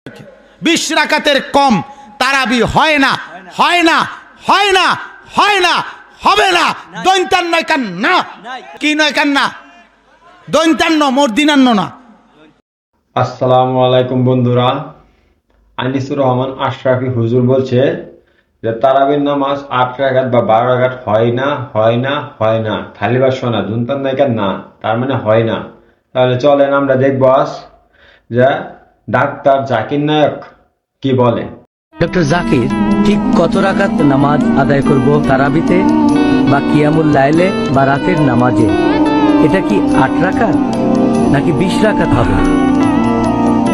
20 রাকাতের কম তারাবি হয় না, হয় না, হয় না, হয় না, হবে না। দৈন্তান নয় কান না, কি নয় কান না, দৈন্তান্ন মর্দিনান্ন না। আসসালামু আলাইকুম বন্ধুরা, আনিসুর রহমান আশরাফি হুজুর বলছে যে তারাবির নামাজ 8 রাকাত বা 12 রাকাত হয় না, হয় না, হয় না, খালি বা শোনা দুনতান নায়িকার না, তার মানে হয় না। তাহলে চলেন আমরা দেখবো আজ যে ডাক্তার জাকির নায়ক কি বলে। ডক্টর জাকির ঠিক কত রাকাত নামাজ আদায় করব তারাবিতে বা কিয়ামুল লাইলে বা রাতের নামাজে? এটা কি 8 রাকাত নাকি 20 রাকাত হবে?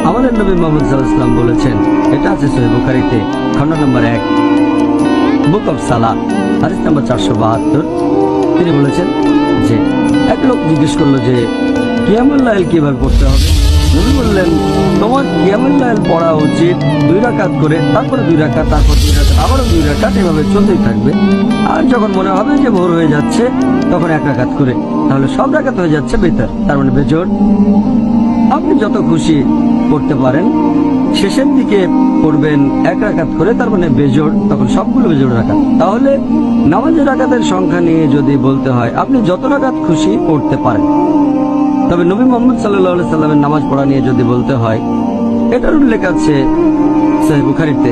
আমাদের নবী মুহাম্মদ সাল্লাল্লাহু আলাইহি ওয়াসাল্লাম বলেছেন, এটা আছে সহিহ বুখারীতে খণ্ড নম্বর 1 বুক অফ সালাত হাদিস নম্বর 472। তিনি বলেছেন যে এক লোক জিজ্ঞেস করলো যে কিয়ামুল লাইল কিভাবে পড়তে হবে। নবী বললেন, তোমার কিয়ামুল লাইল পড়া উচিত 2 রাকাত করে, তারপরে 2 রাকাত, তারপর 2 রাকাত, আবারও 2 রাকাত, এভাবে চলতেই থাকবে। আর যখন মনে হবে যে ভোর হয়ে যাচ্ছে তখন 1 রাকাত করে, তাহলে সব রাকাত হয়ে যাচ্ছে বেতার, তার মানে বেজোড়। আপনি যত খুশি পড়তে পারেন, শেষের দিকে পড়বেন 1 রাকাত করে, তার মানে বেজোড়, তখন সবগুলো বেজোড় রাকাত। তাহলে নামাজের রাকাতের সংখ্যা নিয়ে যদি বলতে হয়, আপনি যত রাকাত খুশি পড়তে পারেন। তবে নবী মুহাম্মদ সাল্লাল্লাহু আলাইহি সাল্লামের নামাজ পড়া নিয়ে যদি বলতে হয়, এটার উল্লেখ আছে সহিহ বুখারীতে